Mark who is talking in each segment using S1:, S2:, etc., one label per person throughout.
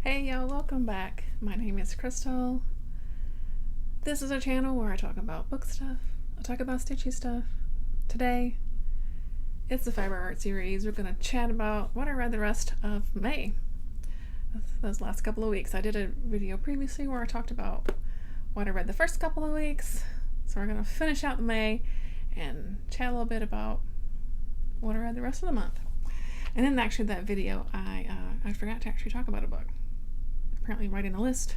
S1: Hey y'all, welcome back. My name is Crystal. This is a channel where I talk about book stuff, I talk about stitchy stuff. Today, it's the Fiberartsy series. We're going to chat about what I read the rest of May. Those last couple of weeks. I did a video previously where I talked about what I read the first couple of weeks. So we're going to finish out May and chat a little bit about what I read the rest of the month. And in actually that video, I forgot to actually talk about a book. Apparently writing a list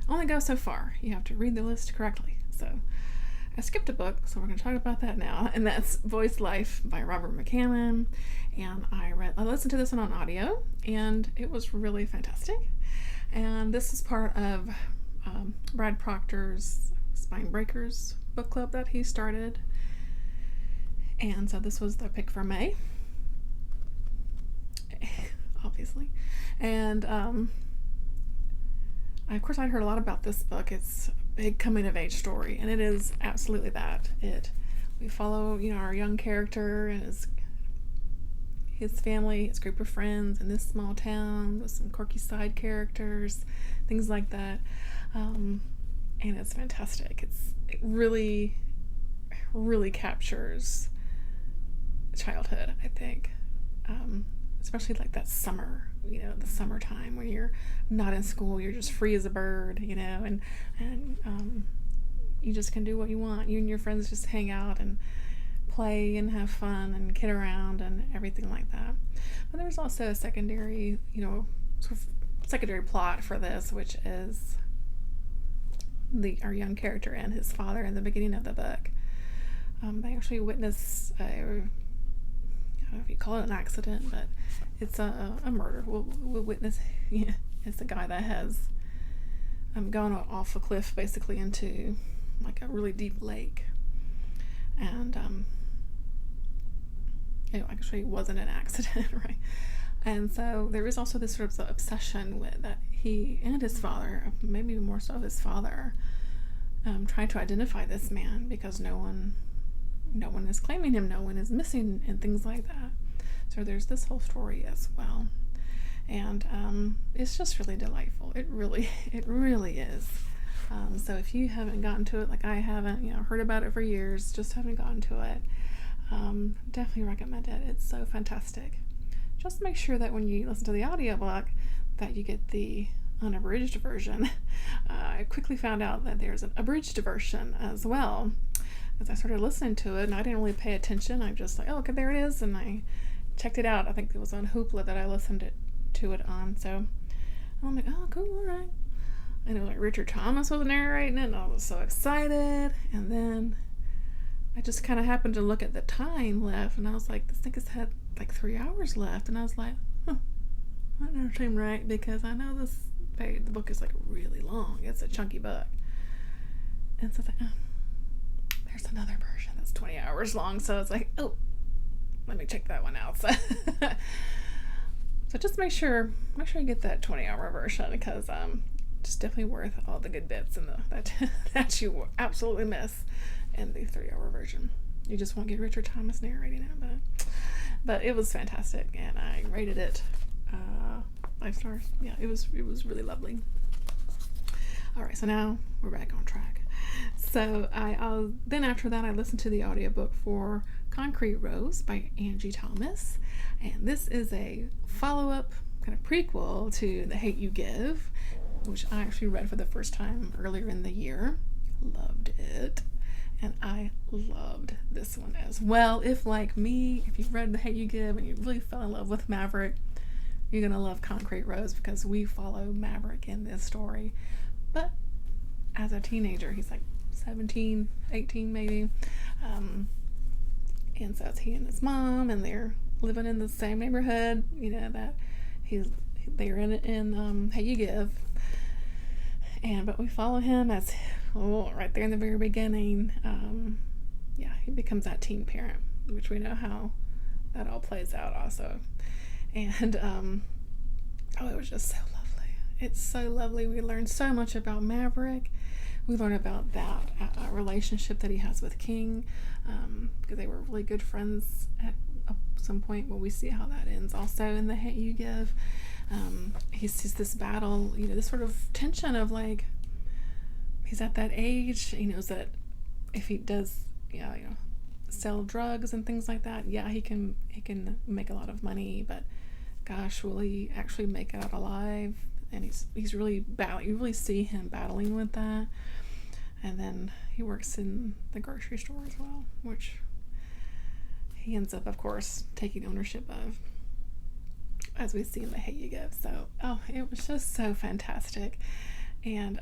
S1: only goes so far. You have to read the list correctly. So I skipped a book, so we're going to talk about that now, and that's Voice Life by Robert McCammon. And I listened to this one on audio, and it was really fantastic. And this is part of Brad Proctor's Spine Breakers book club that he started. And so this was the pick for May, obviously. And of course, I'd heard a lot about this book. It's a big coming-of-age story, and it is absolutely that. We follow, our young character and his family, his group of friends in this small town with some quirky side characters, things like that. And it's fantastic. It really, really captures childhood, I think. Especially like that summer, the summertime when you're not in school, you're just free as a bird, and you just can do what you want. You and your friends just hang out and play and have fun and kid around and everything like that. But there's also a secondary, sort of secondary plot for this, which is our young character and his father in the beginning of the book. They actually witness I don't know if you call it an accident, but it's a murder. We'll witness. It's a guy that has gone off a cliff, basically into like a really deep lake, and it actually wasn't an accident, right? And so there is also this sort of obsession with that he and his father, maybe more so his father, trying to identify this man because no one is claiming him, no one is missing, and things like that. So there's this whole story as well, and it's just really delightful. It really is. So if you haven't gotten to it, like I haven't, heard about it for years, just haven't gotten to it, definitely recommend it. It's so fantastic. Just make sure that when you listen to the audiobook that you get the unabridged version. I quickly found out that there's an abridged version as well. As I started listening to it, and I didn't really pay attention. I'm just like, oh, okay, there it is, and I checked it out. I think it was on Hoopla that I listened to it on. So I'm like, oh, cool, all right. And it was like Richard Thomas was narrating it, and I was so excited. And then I just kind of happened to look at the time left, and I was like, this thing has had like 3 hours left, and I was like, that doesn't seem right because I know the book is like really long. It's a chunky book, and so I was like, there's another version that's 20 hours long, so it's like, oh, let me check that one out. So just make sure you get that 20-hour version, because it's definitely worth all the good bits and that you absolutely miss in the 3-hour version. You just won't get Richard Thomas narrating it, but it was fantastic, and I rated it 5 stars. Yeah, it was really lovely. All right, so now we're back on track. So then after that, I listened to the audiobook for Concrete Rose by Angie Thomas, and this is a follow-up kind of prequel to The Hate You Give, which I actually read for the first time earlier in the year. Loved it, and I loved this one as well. If like me, if you've read The Hate You Give and you really fell in love with Maverick, you're gonna love Concrete Rose, because we follow Maverick in this story, but as a teenager. He's like 17, 18 maybe, and so it's he and his mom, and they're living in the same neighborhood, that they're in Hey You Give, but we follow him as right there in the very beginning. He becomes that teen parent, which we know how that all plays out also, and it was just so lovely. It's so lovely. We learned so much about Maverick. we learn about that relationship that he has with King, because they were really good friends at some point. But we see how that ends. Also in The Hate U Give, he sees this battle, this sort of tension of like, he's at that age. He knows that if he does, sell drugs and things like that, he can make a lot of money, but gosh, will he actually make it out alive? And he's really battling. You really see him battling with that. And then he works in the grocery store as well, which he ends up, of course, taking ownership of, as we see in The Hate U Give. So, it was just so fantastic. And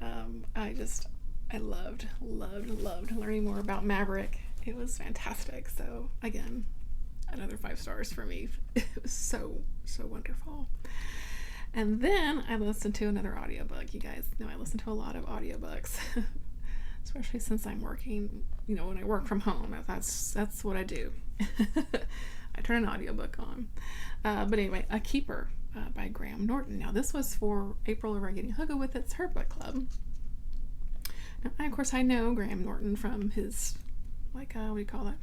S1: I loved learning more about Maverick. It was fantastic. So, again, another 5 stars for me. It was so wonderful. And then I listened to another audiobook. You guys know I listen to a lot of audiobooks, especially since I'm working, when I work from home. That's what I do. I turn an audiobook on. But anyway, A Keeper by Graham Norton. Now, this was for April over at Getting Hooga With It's her book club. Now, of course, I know Graham Norton from his, what do you call it?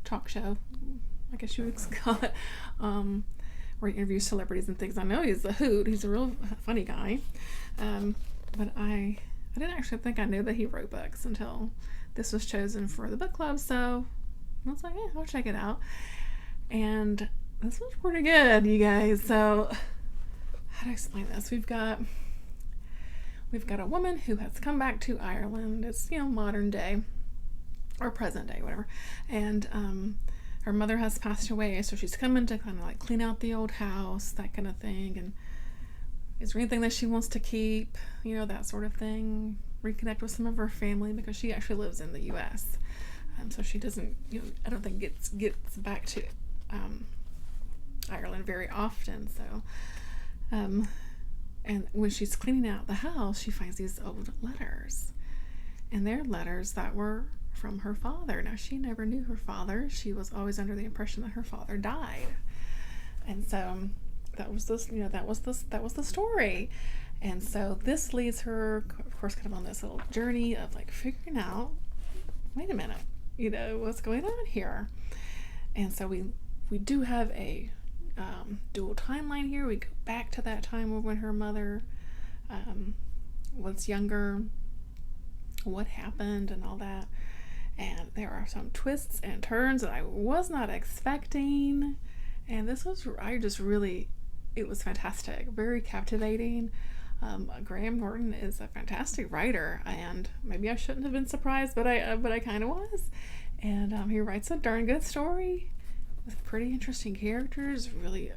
S1: Talk show, I guess you would call it. Where he interviews celebrities and things. I know he's a hoot. He's a real funny guy. But I didn't actually think I knew that he wrote books until this was chosen for the book club. So I was like, I'll check it out. And this was pretty good, you guys. So how do I explain this? We've got a woman who has come back to Ireland. It's, modern day or present day, whatever. And her mother has passed away, so she's coming to kind of like clean out the old house, that kind of thing. And is there anything that she wants to keep, that sort of thing. Reconnect with some of her family, because she actually lives in the U.S. So she doesn't, I don't think gets back to Ireland very often. So, and when she's cleaning out the house, she finds these old letters, and they're letters that were from her father. Now, she never knew her father. She was always under the impression that her father died. And so that was this, that was the story. And so this leads her, of course, kind of on this little journey of like figuring out, wait a minute, what's going on here. And so we do have a dual timeline here. We go back to that time when her mother was younger, what happened and all that. And there are some twists and turns that I was not expecting. And this was, it was fantastic. Very captivating. Graham Norton is a fantastic writer, and maybe I shouldn't have been surprised, but I kind of was. And he writes a darn good story with pretty interesting characters. Really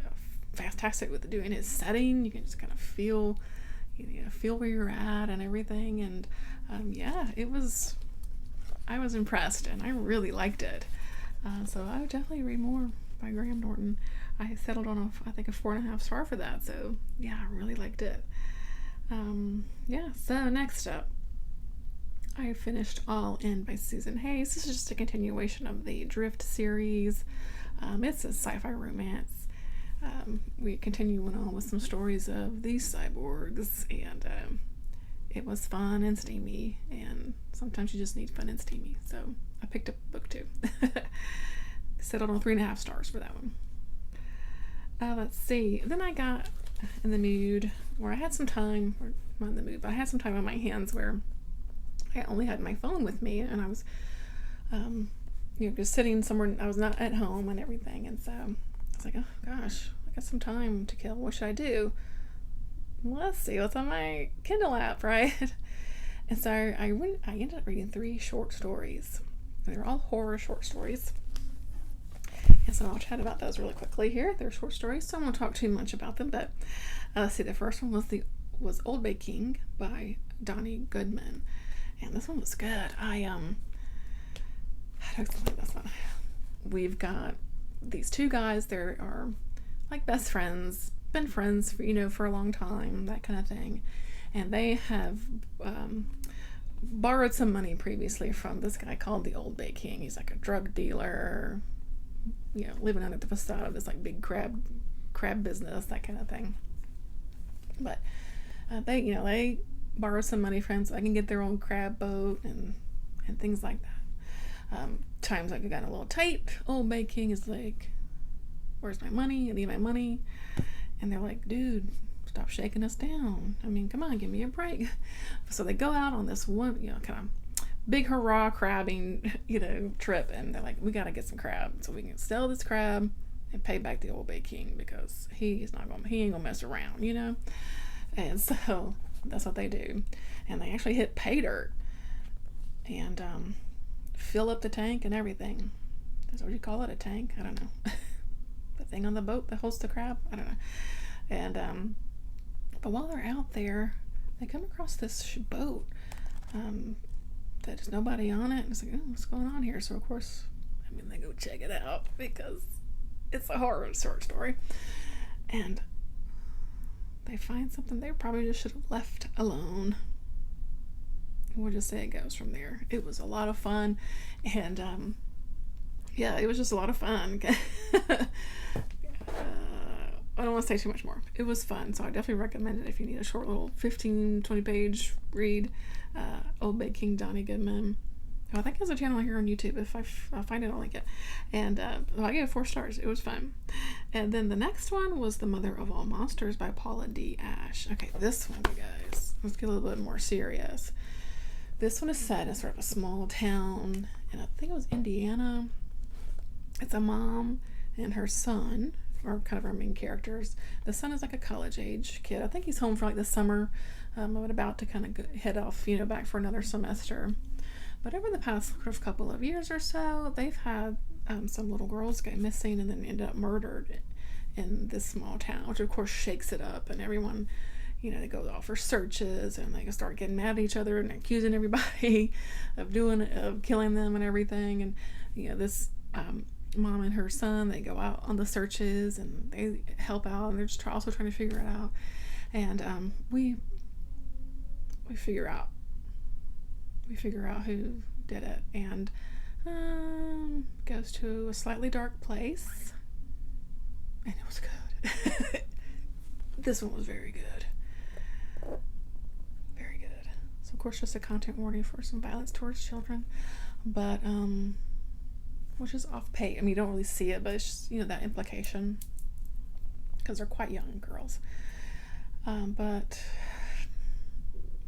S1: fantastic with doing his setting. You can just kind of feel where you're at and everything. And I was impressed, and I really liked it. So I would definitely read more by Graham Norton. I settled on I think a 4.5 star for that. So yeah, I really liked it. So next up, I finished All In by Susan Hayes. This is just a continuation of the Drift series. It's a sci-fi romance. We continue on with some stories of these cyborgs, and it was fun and steamy, and sometimes you just need fun and steamy. So I picked up book 2. Settled on 3.5 stars for that one. Let's see. Then I got in the mood where I had some time, or not in the mood, but I had some time on my hands where I only had my phone with me, and I was, just sitting somewhere. I was not at home and everything, and so I was like, oh gosh, I got some time to kill. What should I do? Well, let's see what's on my Kindle app, right? And so I ended up reading 3 short stories. They're all horror short stories. And so I'll chat about those really quickly here. They're short stories, so I won't talk too much about them. But let's see, the first one was Old Bay King by Donnie Goodman. And this one was good. How to explain this one? We've got these 2 guys. They are like best friends, been friends for a long time, that kind of thing. And they have borrowed some money previously from this guy called the Old Bay King. He's like a drug dealer, living under the facade of this like big crab business, that kind of thing. But they borrow some money from them so I can get their own crab boat and things like that. Times like I got a little tight. Old Bay King is like, where's my money? I need my money. And they're like, dude, stop shaking us down. I mean, come on, give me a break. So they go out on this one, kind of big hurrah crabbing, trip. And they're like, we got to get some crab so we can sell this crab and pay back the Old Bay King because he ain't gonna mess around, And so that's what they do. And they actually hit pay dirt and fill up the tank and everything. That's what you call it, a tank? I don't know. The thing on the boat that holds the crab? I don't know. And but while they're out there, they come across this boat that there's nobody on it. And it's like, oh, what's going on here? So of course, they go check it out because it's a horror short story. And they find something they probably just should have left alone. We'll just say it goes from there. It was a lot of fun, and yeah, it was just a lot of fun. I don't want to say too much more. It was fun, so I definitely recommend it if you need a short little 15-20 page read. Old Bay King Johnny Goodman. I think there's a channel here on YouTube. If I find it, I'll link it. And I gave it 4 stars. It was fun. And then the next one was The Mother of All Monsters by Paula D. Ashe. Okay, this one, you guys. Let's get a little bit more serious. This one is set in sort of a small town, and I think it was Indiana. It's a mom and her son are kind of our main characters. The son is like a college-age kid. I think he's home for like the summer, but about to kind of head off, back for another semester. But over the past couple of years or so, they've had some little girls go missing and then end up murdered in this small town, which of course shakes it up, and everyone, they go off for searches and they start getting mad at each other and accusing everybody of killing them and everything. And this mom and her son, they go out on the searches and they help out, and they're just also trying to figure it out. And we figure out who did it, and goes to a slightly dark place, and it was good. This one was very good. Very good. So of course, just a content warning for some violence towards children, but which is off page. You don't really see it, but it's just, that implication, because they're quite young girls. But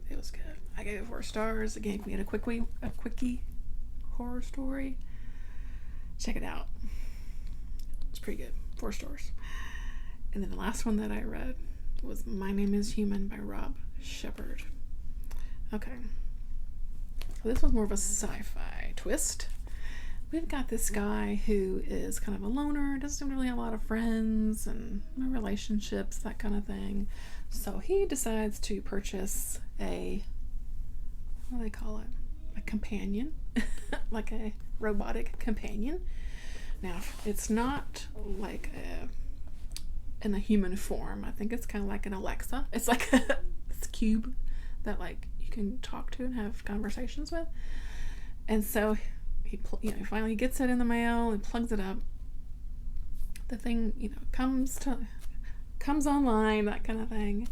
S1: it was good. I gave it 4 stars. Again, if you need a quickie horror story, check it out. It's pretty good. 4 stars. And then the last one that I read was My Name is Human by Rob Shepard. Okay. So this was more of a sci-fi twist. We've got this guy who is kind of a loner, doesn't really have a lot of friends and no relationships, that kind of thing. So he decides to purchase what do they call it? A companion, like a robotic companion. Now, it's not like in a human form. I think it's kind of like an Alexa. It's like this cube that like you can talk to and have conversations with. And so he finally gets it in the mail and plugs it up. The thing, comes online, that kind of thing.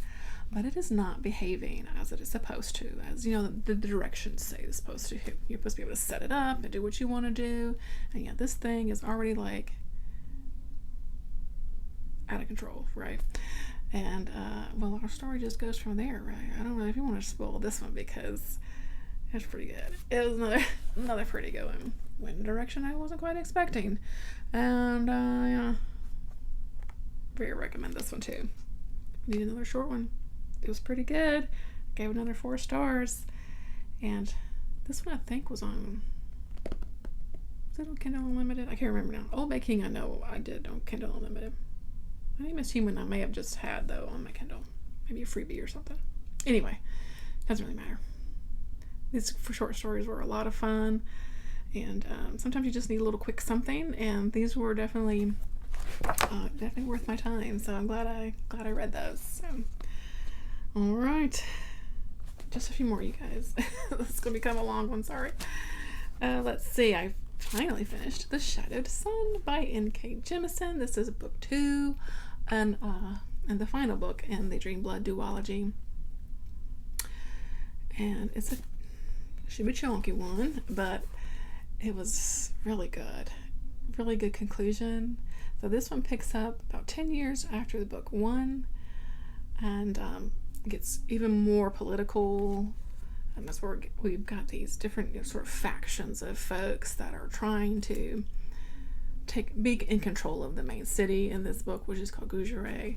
S1: But it is not behaving as it is supposed to, as the directions say it's supposed to. You're supposed to be able to set it up and do what you want to do, and this thing is already like out of control, right? And our story just goes from there, right? I don't know if you want to spoil this one because it's pretty good. It was another pretty good one. Went in a direction I wasn't quite expecting, and very recommend this one too. Need another short one. It was pretty good. Gave it another 4 stars. And this one I think was on Kindle Unlimited? I can't remember now. Old Bay King I know I did on Kindle Unlimited. My Name is Human I may have just had though on my Kindle. Maybe a freebie or something. Anyway, doesn't really matter. These short stories were a lot of fun, and sometimes you just need a little quick something, and these were definitely worth my time. So I'm glad I read those. So, all right, just a few more, you guys. This is gonna be kind of a long one. Sorry. Let's see. I finally finished The Shadowed Sun by N.K. Jemisin. This is book 2, and the final book in the Dream Blood duology. and it's a should be chunky one, but it was really good. Really good conclusion. So this one picks up about 10 years after the book 1, and gets even more political. And that's where we've got these different sort of factions of folks that are trying to be in control of the main city in this book, which is called Gujarat,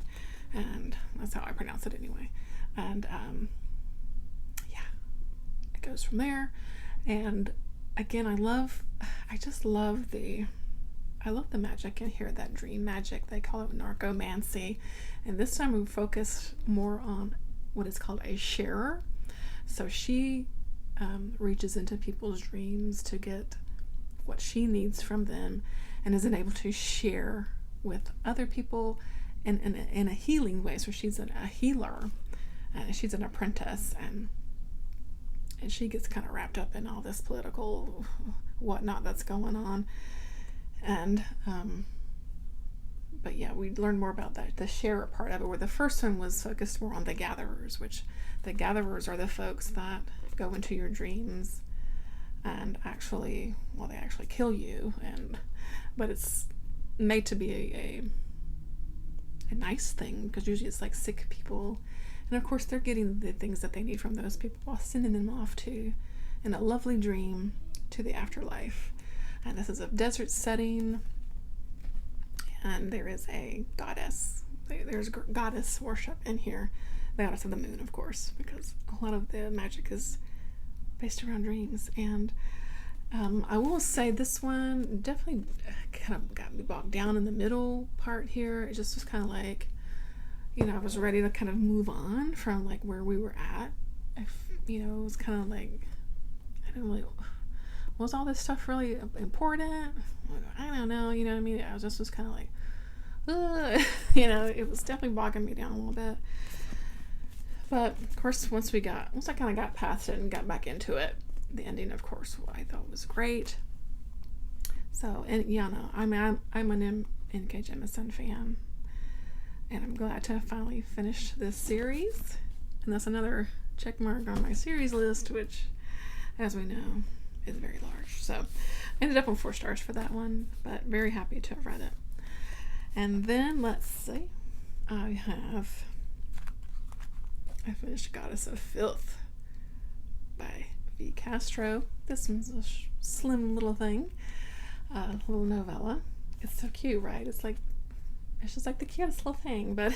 S1: and that's how I pronounce it anyway. And yeah, it goes from there. And again, I just love the magic in here, that dream magic. They call it narcomancy. And this time we focused more on what is called a sharer. So she reaches into people's dreams to get what she needs from them, and isn't able to share with other people in a healing way. So she's a healer. She's an apprentice, and she gets kind of wrapped up in all this political whatnot that's going on. And but yeah, we learned more about that, the sharer part of it, where the first one was focused more on the gatherers, which the gatherers are the folks that go into your dreams and they actually kill you, but it's made to be a nice thing, because usually it's like sick people, and of course they're getting the things that they need from those people while sending them off to in a lovely dream to the afterlife. And this is a desert setting, and there is a goddess. There's goddess worship in here, the goddess of the moon, of course, because a lot of the magic is based around dreams. And I will say this one definitely kind of got me bogged down in the middle part here. It just was kind of like, I was ready to kind of move on from like where we were at. It was kind of like, I don't really, was all this stuff really important? I don't know, you know what I mean? I was kind of like, it was definitely bogging me down a little bit. But of course, once I kind of got past it and got back into it, the ending, of course, I thought was great. So, and I'm an N.K. Jemisin fan, and I'm glad to have finally finished this series. And that's another check mark on my series list, which, as we know, is very large. So, I ended up on 4 stars for that one, but very happy to have read it. And then, let's see, I finished Goddess of Filth by V. Castro. This one's a slim little thing, little novella. It's so cute, right? It's just like the cutest little thing. But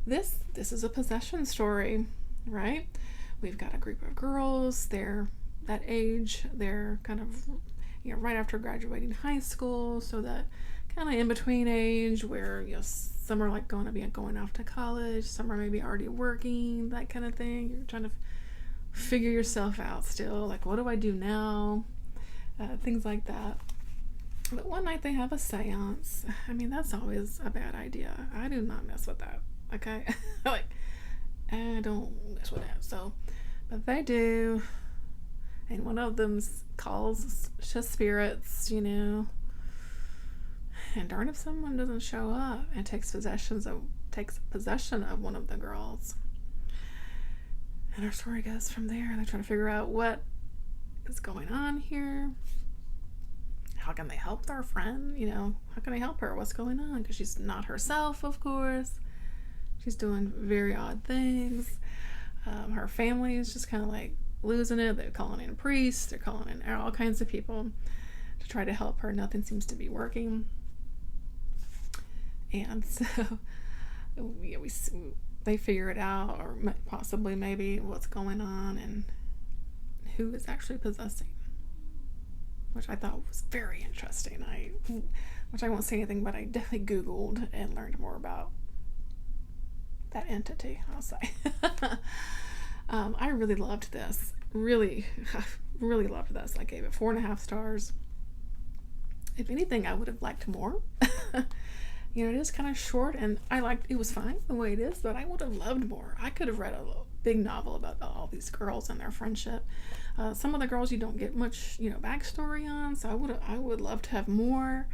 S1: this is a possession story, right? We've got a group of girls. They're that age. They're kind of right after graduating high school, so that kind of in between age where some are like going off to college, some are maybe already working, that kind of thing. You're trying to figure yourself out still, like, what do I do now? Things like that. But one night they have a seance. I mean, that's always a bad idea. I do not mess with that, okay? I don't mess with that. So, but they do, and one of them calls spirits, and darn if someone doesn't show up and takes possession of one of the girls. And our story goes from there. They're trying to figure out what is going on here. How can they help their friend? How can they help her? What's going on? Because she's not herself, of course. She's doing very odd things. Her family is just kind of like losing it. They're calling in priests. They're calling in all kinds of people to try to help her. Nothing seems to be working. And so they figure it out, or possibly maybe what's going on and who is actually possessing, which I thought was very interesting. Which I won't say anything, but I definitely Googled and learned more about that entity, I'll say. I really loved this. Really loved this. I gave it 4.5 stars. If anything, I would have liked more. It is kind of short, and it was fine the way it is, but I would have loved more. I could have read a big novel about all these girls and their friendship. Some of the girls you don't get much, backstory on, so I would love to have more.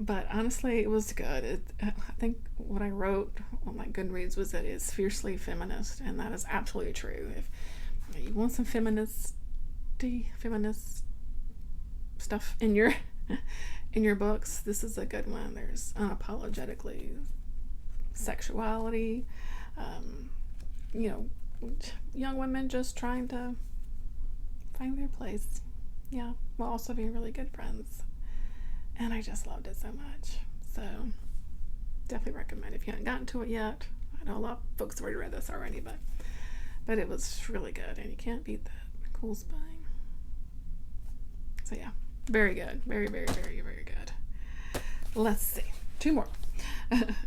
S1: But honestly, it was good. I think what I wrote on my Goodreads was that it's fiercely feminist, and that is absolutely true. If you want some feminist stuff in your in your books, this is a good one. There's unapologetically sexuality, um, you know, young women just trying to find their place, yeah, while also being really good friends. And I just loved it so much. So definitely recommend if you haven't gotten to it yet. I know a lot of folks have already read this already, but it was really good, and you can't beat that. Cool spying. So yeah, very good, very, very, very, very good. Let's see, 2 more.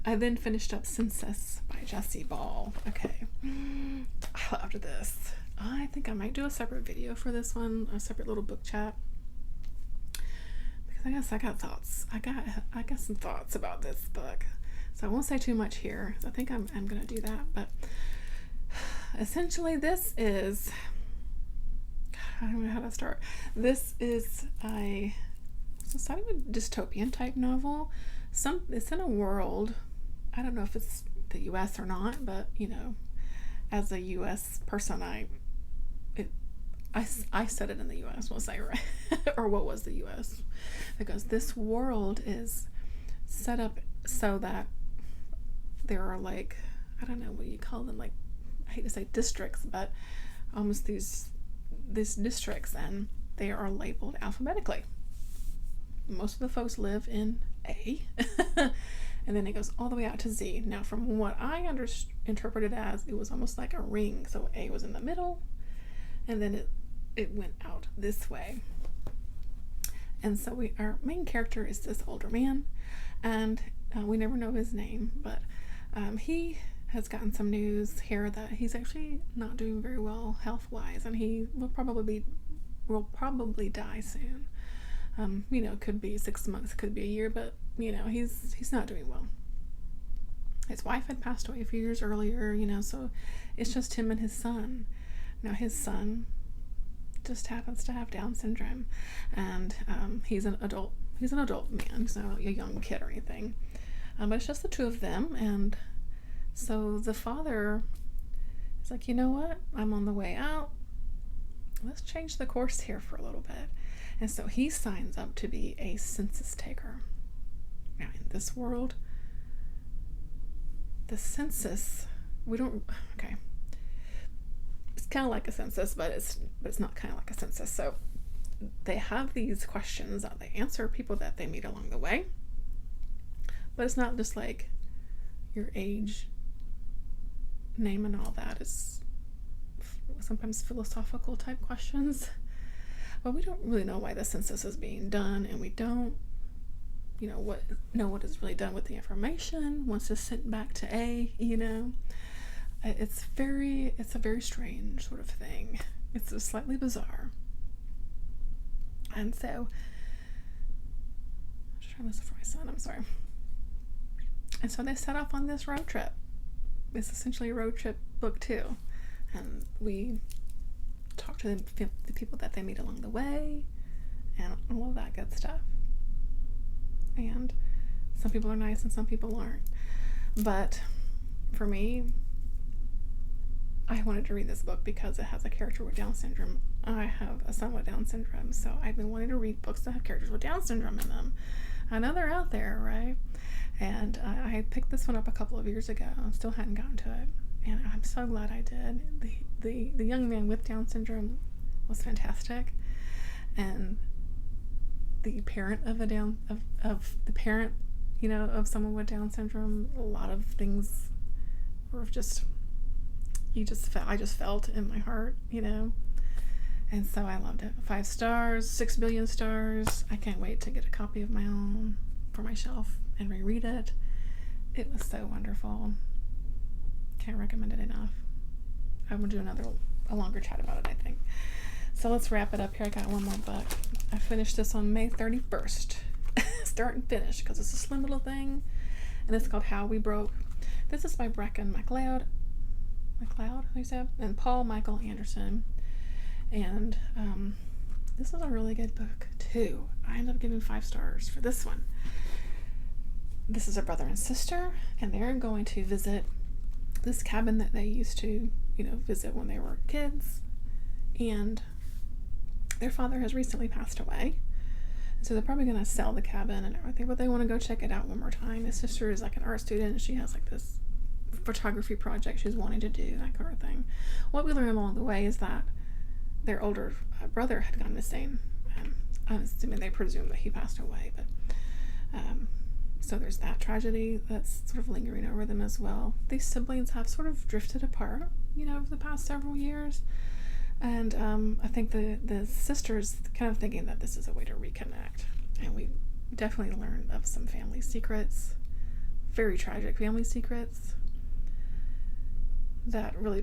S1: I then finished up Census by Jessie Ball. Okay, I loved this. I think I might do a separate video for this one, a separate little book chat, because I guess I got thoughts. I got some thoughts about this book, so I won't say too much here. I think I'm gonna do that, but essentially this is, I don't know how to start. This is it's kind of a dystopian type novel. It's in a world, I don't know if it's the U.S. or not, but as a U.S. person, I said it in the U.S. We'll say, right? Or what was the U.S.? Because this world is set up so that there are, like, I don't know what you call them, like, I hate to say districts, but almost these districts, and they are labeled alphabetically. Most of the folks live in A, and then it goes all the way out to Z. Now, from what I interpreted as, it was almost like a ring. So A was in the middle, and then it went out this way. And so our main character is this older man, and we never know his name, but he has gotten some news here that he's actually not doing very well health-wise, and he will probably die soon. Could be 6 months, could be a year, but he's not doing well. His wife had passed away a few years earlier, so it's just him and his son. Now his son just happens to have Down syndrome, and he's an adult man. He's not a young kid or anything, but it's just the two of them. And so the father is like, you know what, I'm on the way out, let's change the course here for a little bit. And so he signs up to be a census taker. Now, in this world, the census, it's kind of like a census, but it's not kind of like a census. So they have these questions that they answer people that they meet along the way, but it's not just like your age, name, and all that. It's sometimes philosophical type questions. But we don't really know why the census is being done, and we don't know what is really done with the information once it's sent back to A. It's a very strange sort of thing. It's slightly bizarre. And so I'm just trying to listen for my son, I'm sorry. And so they set off on this road trip. It's essentially a road trip book too, and we talk to the people that they meet along the way, and all of that good stuff. And some people are nice and some people aren't. But for me, I wanted to read this book because it has a character with Down syndrome. I have a son with Down syndrome, so I've been wanting to read books that have characters with Down syndrome in them. I know they're out there, right? And I picked this one up a couple of years ago. I still hadn't gotten to it, and I'm so glad I did. The young man with Down syndrome was fantastic, and the parent of of someone with Down syndrome, a lot of things were just I just felt in my heart, and so I loved it. 5 stars, 6 billion stars. I can't wait to get a copy of my own for my shelf and reread it. It was so wonderful. Can't recommend it enough. I'm gonna do a longer chat about it, I think. So let's wrap it up here. I got one more book. I finished this on May 31st. Start and finish, because it's a slim little thing, and it's called How We Broke. This is by Bracken McLeod, and Paul Michael Anderson. And this is a really good book too. I ended up giving 5 stars for this one. this is a brother and sister, and they're going to visit this cabin that they used to, visit when they were kids. And their father has recently passed away. So they're probably going to sell the cabin and everything, but they want to go check it out one more time. His sister is like an art student, and she has like this photography project she's wanting to do, that kind of thing. What we learn along the way is that their older brother had gone missing. I'm assuming they presume that he passed away, but so there's that tragedy that's sort of lingering over them as well. These siblings have sort of drifted apart, over the past several years. And I think the sister's kind of thinking that this is a way to reconnect. And we definitely learn of some family secrets, very tragic family secrets, that really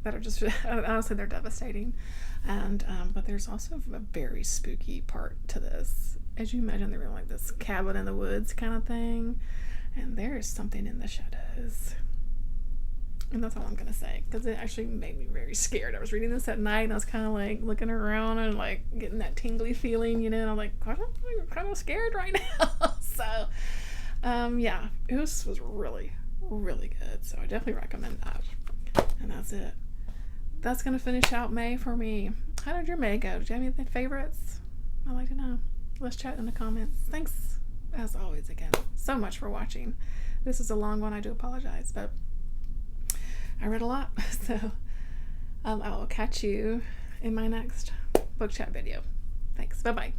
S1: that are just, honestly, they're devastating. And but there's also a very spooky part to this. As you imagine, they're in like this cabin in the woods kind of thing, and there is something in the shadows. And that's all I'm gonna say, because it actually made me very scared. I was reading this at night, and I was kind of like looking around and like getting that tingly feeling, and I'm like, I'm kind of scared right now. So yeah, it was really, really good. So I definitely recommend that. And that's it. That's gonna finish out May for me. How did your May go? Did you have any favorites? I'd like to know. Let's chat in the comments. Thanks, as always, again, so much for watching. This is a long one. I do apologize, but I read a lot. So I will catch you in my next book chat video. Thanks. Bye-bye.